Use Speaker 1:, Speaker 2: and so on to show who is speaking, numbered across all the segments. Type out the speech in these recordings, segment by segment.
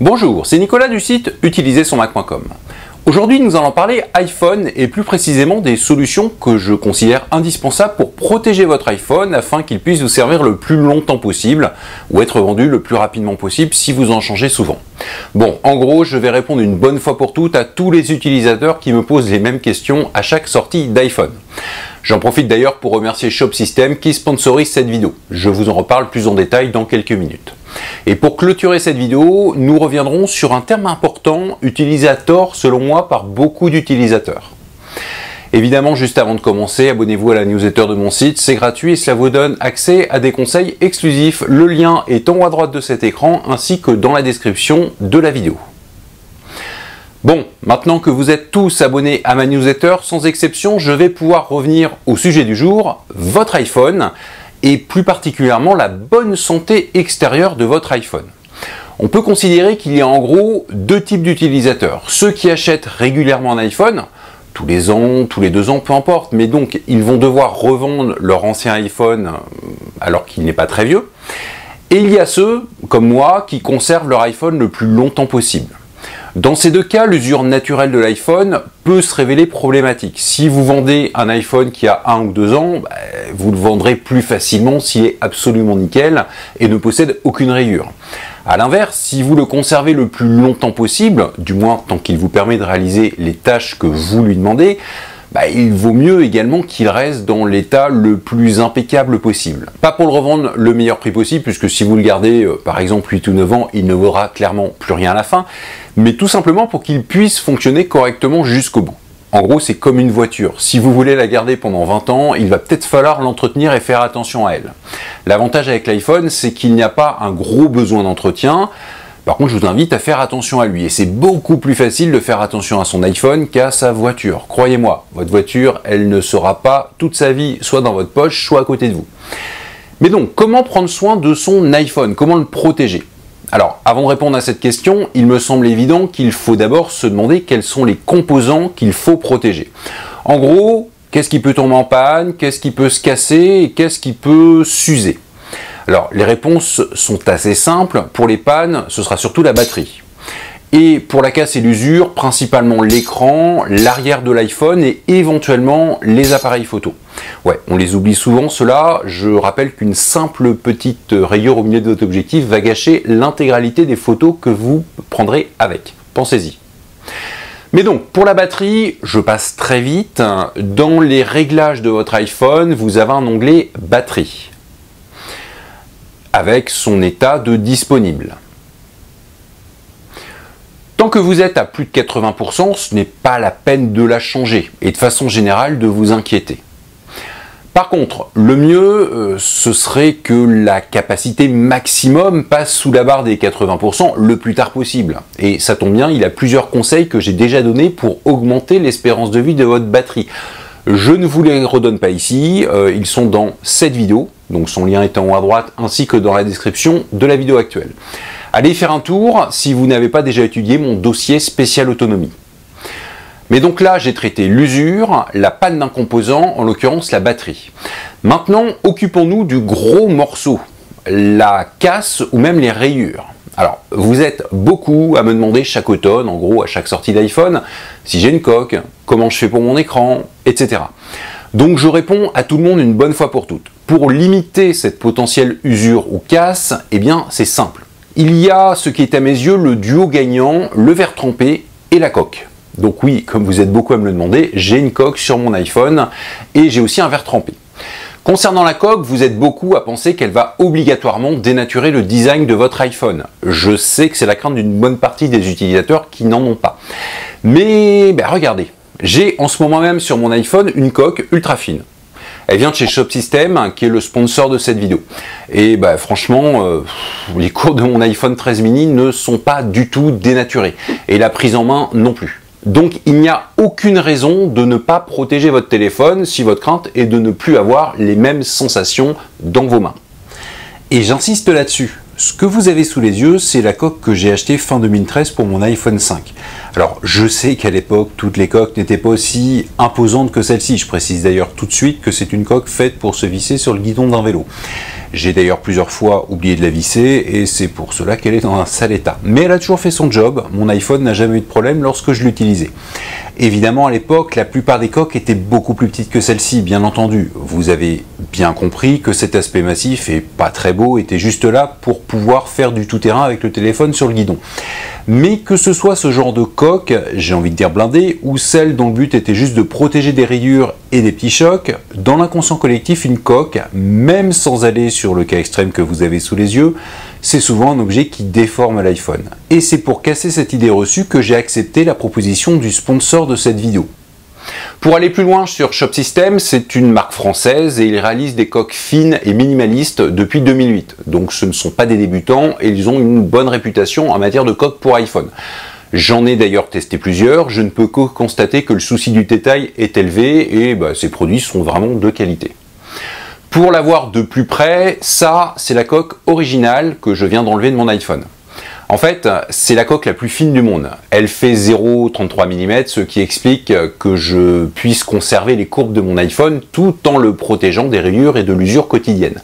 Speaker 1: Bonjour, c'est Nicolas du site utilisersonmac.com. Aujourd'hui, nous allons parler iPhone et plus précisément des solutions que je considère indispensables pour protéger votre iPhone afin qu'il puisse vous servir le plus longtemps possible ou être vendu le plus rapidement possible si vous en changez souvent. Bon, en gros, je vais répondre une bonne fois pour toutes à tous les utilisateurs qui me posent les mêmes questions à chaque sortie d'iPhone. J'en profite d'ailleurs pour remercier Shop System qui sponsorise cette vidéo. Je vous en reparle plus en détail dans quelques minutes. Et pour clôturer cette vidéo, nous reviendrons sur un terme important utilisé à tort selon moi par beaucoup d'utilisateurs. Évidemment, juste avant de commencer, abonnez-vous à la newsletter de mon site, c'est gratuit et cela vous donne accès à des conseils exclusifs. Le lien est en haut à droite de cet écran ainsi que dans la description de la vidéo. Bon, maintenant que vous êtes tous abonnés à ma newsletter, sans exception, je vais pouvoir revenir au sujet du jour, votre iPhone, et plus particulièrement la bonne santé extérieure de votre iPhone. On peut considérer qu'il y a en gros deux types d'utilisateurs. Ceux qui achètent régulièrement un iPhone, tous les ans, tous les 2 ans, peu importe, mais donc ils vont devoir revendre leur ancien iPhone alors qu'il n'est pas très vieux. Et il y a ceux, comme moi, qui conservent leur iPhone le plus longtemps possible. Dans ces deux cas, l'usure naturelle de l'iPhone peut se révéler problématique. Si vous vendez un iPhone qui a 1 ou 2 ans, vous le vendrez plus facilement s'il est absolument nickel et ne possède aucune rayure. A l'inverse, si vous le conservez le plus longtemps possible, du moins tant qu'il vous permet de réaliser les tâches que vous lui demandez, il vaut mieux également qu'il reste dans l'état le plus impeccable possible. Pas pour le revendre le meilleur prix possible, puisque si vous le gardez par exemple 8 ou 9 ans, il ne vaudra clairement plus rien à la fin, mais tout simplement pour qu'il puisse fonctionner correctement jusqu'au bout. En gros, c'est comme une voiture. Si vous voulez la garder pendant 20 ans, il va peut-être falloir l'entretenir et faire attention à elle. L'avantage avec l'iPhone, c'est qu'il n'y a pas un gros besoin d'entretien. Par contre, je vous invite à faire attention à lui. Et c'est beaucoup plus facile de faire attention à son iPhone qu'à sa voiture. Croyez-moi, votre voiture, elle ne sera pas toute sa vie soit dans votre poche, soit à côté de vous. Mais donc, comment prendre soin de son iPhone? Comment le protéger? Alors, avant de répondre à cette question, il me semble évident qu'il faut d'abord se demander quels sont les composants qu'il faut protéger. En gros, qu'est-ce qui peut tomber en panne? Qu'est-ce qui peut se casser? Et qu'est-ce qui peut s'user? Alors, les réponses sont assez simples. Pour les pannes, ce sera surtout la batterie. Et pour la casse et l'usure, principalement l'écran, l'arrière de l'iPhone et éventuellement les appareils photo. Ouais, on les oublie souvent, ceux-là. Je rappelle qu'une simple petite rayure au milieu de votre objectif va gâcher l'intégralité des photos que vous prendrez avec. Pensez-y. Mais donc, pour la batterie, je passe très vite. Dans les réglages de votre iPhone, vous avez un onglet batterie, avec son état de disponible. Tant que vous êtes à plus de 80%, ce n'est pas la peine de la changer et de façon générale de vous inquiéter. Par contre, le mieux, ce serait que la capacité maximum passe sous la barre des 80% le plus tard possible. Et ça tombe bien, il y a plusieurs conseils que j'ai déjà donnés pour augmenter l'espérance de vie de votre batterie. Je ne vous les redonne pas ici, ils sont dans cette vidéo, donc son lien est en haut à droite, ainsi que dans la description de la vidéo actuelle. Allez faire un tour si vous n'avez pas déjà étudié mon dossier spécial autonomie. Mais donc là, j'ai traité l'usure, la panne d'un composant, en l'occurrence la batterie. Maintenant, occupons-nous du gros morceau, la casse ou même les rayures. Alors, vous êtes beaucoup à me demander chaque automne, en gros à chaque sortie d'iPhone, si j'ai une coque, comment je fais pour mon écran, etc. Donc je réponds à tout le monde une bonne fois pour toutes. Pour limiter cette potentielle usure ou casse, eh bien c'est simple. Il y a ce qui est à mes yeux le duo gagnant, le verre trempé et la coque. Donc oui, comme vous êtes beaucoup à me le demander, j'ai une coque sur mon iPhone et j'ai aussi un verre trempé. Concernant la coque, vous êtes beaucoup à penser qu'elle va obligatoirement dénaturer le design de votre iPhone. Je sais que c'est la crainte d'une bonne partie des utilisateurs qui n'en ont pas. Mais regardez, j'ai en ce moment même sur mon iPhone une coque ultra fine. Elle vient de chez Shop System, qui est le sponsor de cette vidéo. Et franchement, les cours de mon iPhone 13 mini ne sont pas du tout dénaturés. Et la prise en main non plus. Donc il n'y a aucune raison de ne pas protéger votre téléphone si votre crainte est de ne plus avoir les mêmes sensations dans vos mains. Et j'insiste là-dessus. Ce que vous avez sous les yeux, c'est la coque que j'ai achetée fin 2013 pour mon iPhone 5. Alors, je sais qu'à l'époque, toutes les coques n'étaient pas aussi imposantes que celle-ci. Je précise d'ailleurs tout de suite que c'est une coque faite pour se visser sur le guidon d'un vélo. J'ai d'ailleurs plusieurs fois oublié de la visser et c'est pour cela qu'elle est dans un sale état. Mais elle a toujours fait son job, mon iPhone n'a jamais eu de problème lorsque je l'utilisais. Évidemment, à l'époque, la plupart des coques étaient beaucoup plus petites que celle-ci, bien entendu. Vous avez bien compris que cet aspect massif et pas très beau était juste là pour pouvoir faire du tout-terrain avec le téléphone sur le guidon. Mais que ce soit ce genre de coque, j'ai envie de dire blindée, ou celle dont le but était juste de protéger des rayures et des petits chocs, dans l'inconscient collectif, une coque, même sans aller sur le cas extrême que vous avez sous les yeux, c'est souvent un objet qui déforme l'iPhone. Et c'est pour casser cette idée reçue que j'ai accepté la proposition du sponsor de cette vidéo. Pour aller plus loin sur Shop System, c'est une marque française et ils réalisent des coques fines et minimalistes depuis 2008. Donc ce ne sont pas des débutants et ils ont une bonne réputation en matière de coques pour iPhone. J'en ai d'ailleurs testé plusieurs, je ne peux que constater que le souci du détail est élevé et ces produits sont vraiment de qualité. Pour la voir de plus près, ça c'est la coque originale que je viens d'enlever de mon iPhone. En fait, c'est la coque la plus fine du monde. Elle fait 0,33 mm, ce qui explique que je puisse conserver les courbes de mon iPhone tout en le protégeant des rayures et de l'usure quotidienne.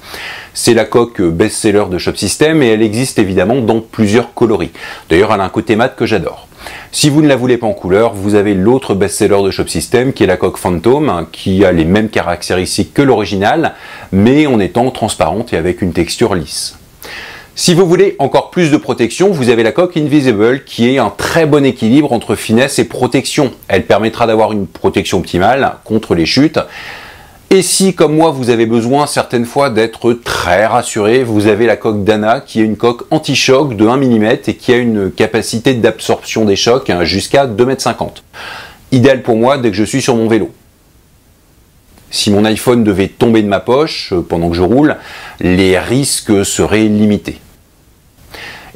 Speaker 1: C'est la coque best-seller de Shop System et elle existe évidemment dans plusieurs coloris. D'ailleurs, elle a un côté mat que j'adore. Si vous ne la voulez pas en couleur, vous avez l'autre best-seller de Shop System qui est la coque Phantom, qui a les mêmes caractéristiques que l'original, mais en étant transparente et avec une texture lisse. Si vous voulez encore plus de protection, vous avez la coque Invisible qui est un très bon équilibre entre finesse et protection. Elle permettra d'avoir une protection optimale contre les chutes. Et si, comme moi, vous avez besoin certaines fois d'être très rassuré, vous avez la coque Dana qui est une coque anti-choc de 1 mm et qui a une capacité d'absorption des chocs jusqu'à 2,50 m. Idéal pour moi dès que je suis sur mon vélo. Si mon iPhone devait tomber de ma poche pendant que je roule, les risques seraient limités.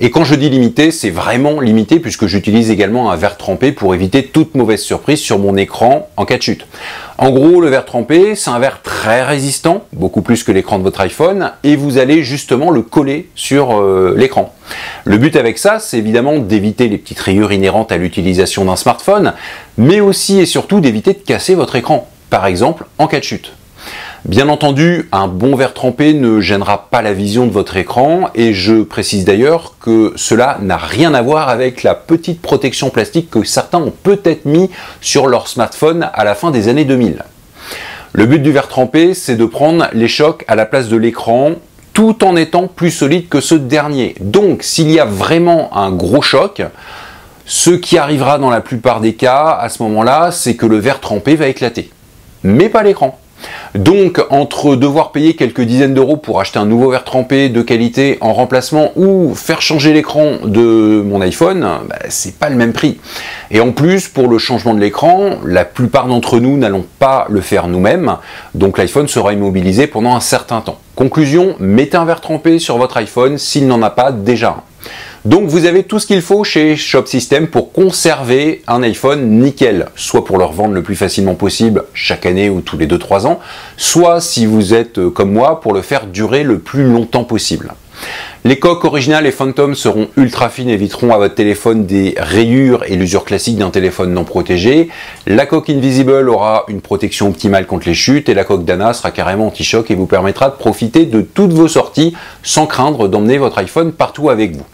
Speaker 1: Et quand je dis limité, c'est vraiment limité puisque j'utilise également un verre trempé pour éviter toute mauvaise surprise sur mon écran en cas de chute. En gros, le verre trempé, c'est un verre très résistant, beaucoup plus que l'écran de votre iPhone, et vous allez justement le coller sur l'écran. Le but avec ça, c'est évidemment d'éviter les petites rayures inhérentes à l'utilisation d'un smartphone, mais aussi et surtout d'éviter de casser votre écran, par exemple en cas de chute. Bien entendu, un bon verre trempé ne gênera pas la vision de votre écran et je précise d'ailleurs que cela n'a rien à voir avec la petite protection plastique que certains ont peut-être mis sur leur smartphone à la fin des années 2000. Le but du verre trempé, c'est de prendre les chocs à la place de l'écran tout en étant plus solide que ce dernier. Donc, s'il y a vraiment un gros choc, ce qui arrivera dans la plupart des cas à ce moment-là, c'est que le verre trempé va éclater, mais pas l'écran. Donc, entre devoir payer quelques dizaines d'euros pour acheter un nouveau verre trempé de qualité en remplacement ou faire changer l'écran de mon iPhone, c'est pas le même prix. Et en plus, pour le changement de l'écran, la plupart d'entre nous n'allons pas le faire nous-mêmes, donc l'iPhone sera immobilisé pendant un certain temps. Conclusion, mettez un verre trempé sur votre iPhone s'il n'en a pas déjà un. Donc vous avez tout ce qu'il faut chez Shop System pour conserver un iPhone nickel, soit pour le revendre le plus facilement possible chaque année ou tous les 2-3 ans, soit si vous êtes comme moi pour le faire durer le plus longtemps possible. Les coques originales et Phantom seront ultra fines et éviteront à votre téléphone des rayures et l'usure classique d'un téléphone non protégé. La coque Invisible aura une protection optimale contre les chutes et la coque Dana sera carrément anti-choc et vous permettra de profiter de toutes vos sorties sans craindre d'emmener votre iPhone partout avec vous.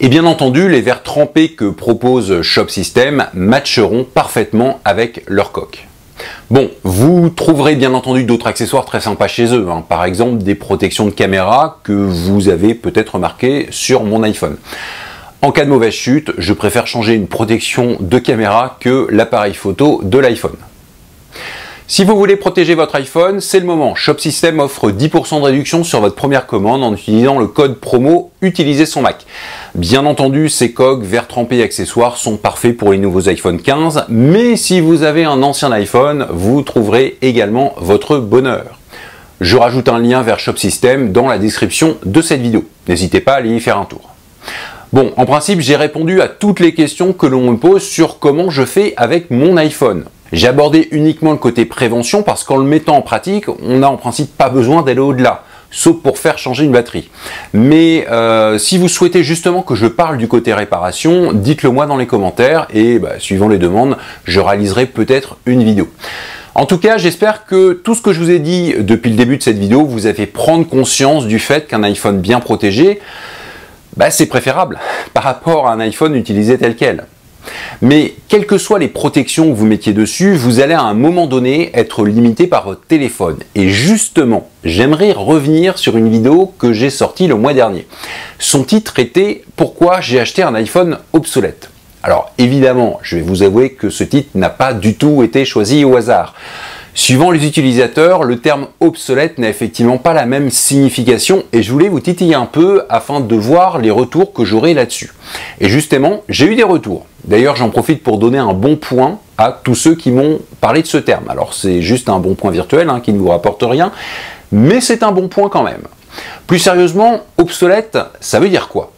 Speaker 1: Et bien entendu, les verres trempés que propose Shop System matcheront parfaitement avec leur coque. Bon, vous trouverez bien entendu d'autres accessoires très sympas chez eux, par exemple des protections de caméra que vous avez peut-être remarqué sur mon iPhone. En cas de mauvaise chute, je préfère changer une protection de caméra que l'appareil photo de l'iPhone. Si vous voulez protéger votre iPhone, c'est le moment. Shop System offre 10% de réduction sur votre première commande en utilisant le code promo « Utilisez son Mac ». Bien entendu, ces coques, verres trempés et accessoires sont parfaits pour les nouveaux iPhone 15, mais si vous avez un ancien iPhone, vous trouverez également votre bonheur. Je rajoute un lien vers Shop System dans la description de cette vidéo. N'hésitez pas à aller y faire un tour. Bon, en principe, j'ai répondu à toutes les questions que l'on me pose sur comment je fais avec mon iPhone. J'ai abordé uniquement le côté prévention parce qu'en le mettant en pratique, on n'a en principe pas besoin d'aller au-delà, sauf pour faire changer une batterie. Mais si vous souhaitez justement que je parle du côté réparation, dites-le moi dans les commentaires et suivant les demandes, je réaliserai peut-être une vidéo. En tout cas, j'espère que tout ce que je vous ai dit depuis le début de cette vidéo vous a fait prendre conscience du fait qu'un iPhone bien protégé, c'est préférable par rapport à un iPhone utilisé tel quel. Mais quelles que soient les protections que vous mettiez dessus, vous allez à un moment donné être limité par votre téléphone. Et justement, j'aimerais revenir sur une vidéo que j'ai sortie le mois dernier. Son titre était « Pourquoi j'ai acheté un iPhone obsolète ?» Alors évidemment, je vais vous avouer que ce titre n'a pas du tout été choisi au hasard. Suivant les utilisateurs, le terme obsolète n'a effectivement pas la même signification et je voulais vous titiller un peu afin de voir les retours que j'aurai là-dessus. Et justement, j'ai eu des retours. D'ailleurs, j'en profite pour donner un bon point à tous ceux qui m'ont parlé de ce terme. Alors c'est juste un bon point virtuel qui ne vous rapporte rien, mais c'est un bon point quand même. Plus sérieusement, obsolète, ça veut dire quoi?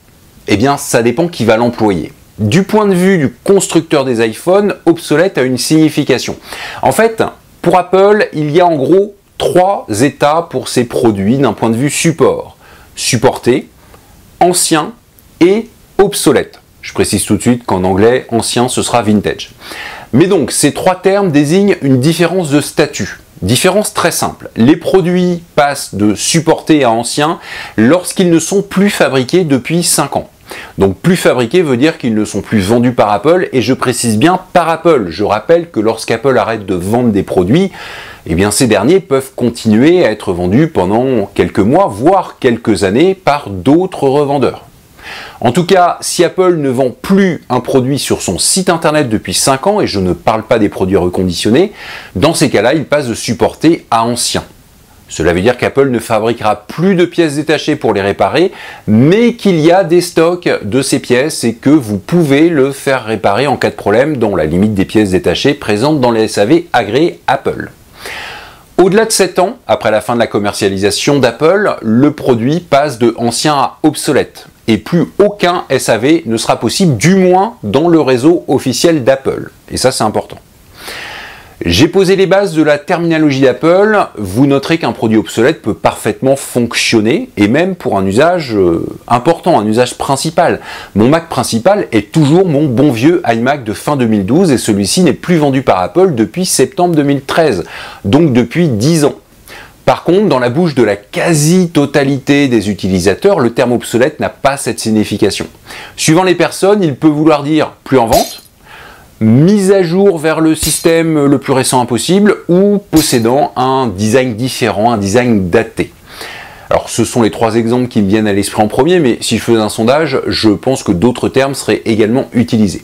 Speaker 1: Eh bien, ça dépend qui va l'employer. Du point de vue du constructeur des iPhones, obsolète a une signification. En fait, pour Apple, il y a en gros 3 états pour ces produits d'un point de vue support. Supporté, ancien et obsolète. Je précise tout de suite qu'en anglais, ancien, ce sera vintage. Mais donc, ces 3 termes désignent une différence de statut. Différence très simple. Les produits passent de supporté à ancien lorsqu'ils ne sont plus fabriqués depuis 5 ans. Donc plus fabriqués veut dire qu'ils ne sont plus vendus par Apple, et je précise bien par Apple. Je rappelle que lorsqu'Apple arrête de vendre des produits, eh bien ces derniers peuvent continuer à être vendus pendant quelques mois, voire quelques années par d'autres revendeurs. En tout cas, si Apple ne vend plus un produit sur son site internet depuis 5 ans, et je ne parle pas des produits reconditionnés, dans ces cas-là, il passe de supporté à ancien. Cela veut dire qu'Apple ne fabriquera plus de pièces détachées pour les réparer, mais qu'il y a des stocks de ces pièces et que vous pouvez le faire réparer en cas de problème dans la limite des pièces détachées présentes dans les SAV agréés Apple. Au-delà de 7 ans, après la fin de la commercialisation d'Apple, le produit passe de ancien à obsolète. Et plus aucun SAV ne sera possible, du moins dans le réseau officiel d'Apple. Et ça, c'est important. J'ai posé les bases de la terminologie d'Apple. Vous noterez qu'un produit obsolète peut parfaitement fonctionner, et même pour un usage important, un usage principal. Mon Mac principal est toujours mon bon vieux iMac de fin 2012, et celui-ci n'est plus vendu par Apple depuis septembre 2013, donc depuis 10 ans. Par contre, dans la bouche de la quasi-totalité des utilisateurs, le terme obsolète n'a pas cette signification. Suivant les personnes, il peut vouloir dire plus en vente, mise à jour vers le système le plus récent possible, ou possédant un design différent, un design daté. Alors ce sont les 3 exemples qui me viennent à l'esprit en premier, mais si je faisais un sondage, je pense que d'autres termes seraient également utilisés.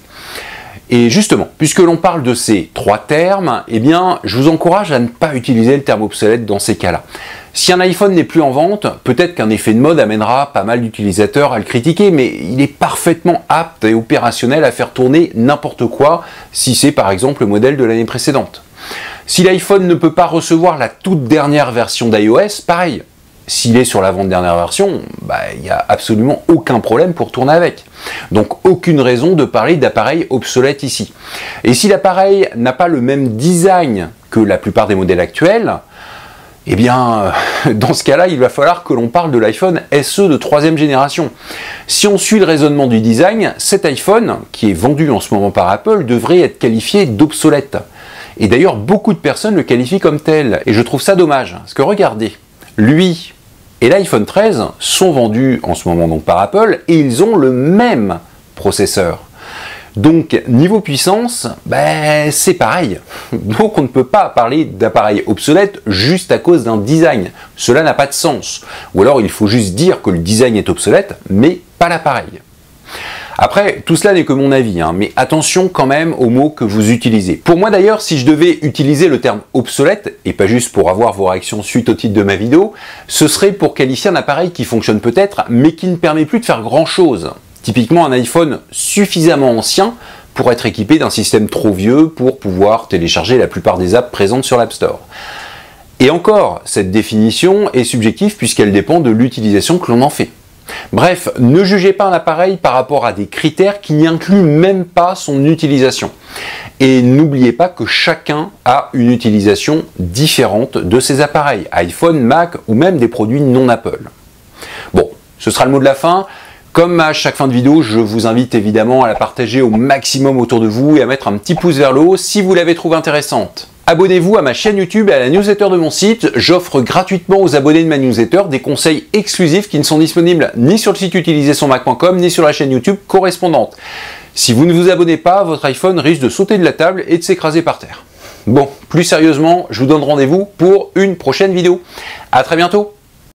Speaker 1: Et justement, puisque l'on parle de ces 3 termes, eh bien, je vous encourage à ne pas utiliser le terme obsolète dans ces cas-là. Si un iPhone n'est plus en vente, peut-être qu'un effet de mode amènera pas mal d'utilisateurs à le critiquer, mais il est parfaitement apte et opérationnel à faire tourner n'importe quoi, si c'est par exemple le modèle de l'année précédente. Si l'iPhone ne peut pas recevoir la toute dernière version d'iOS, pareil. S'il est sur l'avant-dernière version, il n'y a absolument aucun problème pour tourner avec. Donc aucune raison de parler d'appareil obsolète ici. Et si l'appareil n'a pas le même design que la plupart des modèles actuels, eh bien, dans ce cas-là, il va falloir que l'on parle de l'iPhone SE de 3e génération. Si on suit le raisonnement du design, cet iPhone, qui est vendu en ce moment par Apple, devrait être qualifié d'obsolète. Et d'ailleurs, beaucoup de personnes le qualifient comme tel. Et je trouve ça dommage, parce que regardez, lui et l'iPhone 13 sont vendus en ce moment donc par Apple, et ils ont le même processeur. Donc niveau puissance, c'est pareil. Donc on ne peut pas parler d'appareil obsolète juste à cause d'un design. Cela n'a pas de sens. Ou alors il faut juste dire que le design est obsolète, mais pas l'appareil. Après, tout cela n'est que mon avis, mais attention quand même aux mots que vous utilisez. Pour moi d'ailleurs, si je devais utiliser le terme obsolète, et pas juste pour avoir vos réactions suite au titre de ma vidéo, ce serait pour qualifier un appareil qui fonctionne peut-être, mais qui ne permet plus de faire grand-chose. Typiquement un iPhone suffisamment ancien pour être équipé d'un système trop vieux pour pouvoir télécharger la plupart des apps présentes sur l'App Store. Et encore, cette définition est subjective puisqu'elle dépend de l'utilisation que l'on en fait. Bref, ne jugez pas un appareil par rapport à des critères qui n'y incluent même pas son utilisation. Et n'oubliez pas que chacun a une utilisation différente de ses appareils, iPhone, Mac ou même des produits non Apple. Bon, ce sera le mot de la fin. Comme à chaque fin de vidéo, je vous invite évidemment à la partager au maximum autour de vous et à mettre un petit pouce vers le haut si vous l'avez trouvée intéressante. Abonnez-vous à ma chaîne YouTube et à la newsletter de mon site. J'offre gratuitement aux abonnés de ma newsletter des conseils exclusifs qui ne sont disponibles ni sur le site utilisersonmac.com ni sur la chaîne YouTube correspondante. Si vous ne vous abonnez pas, votre iPhone risque de sauter de la table et de s'écraser par terre. Bon, plus sérieusement, je vous donne rendez-vous pour une prochaine vidéo. À très bientôt.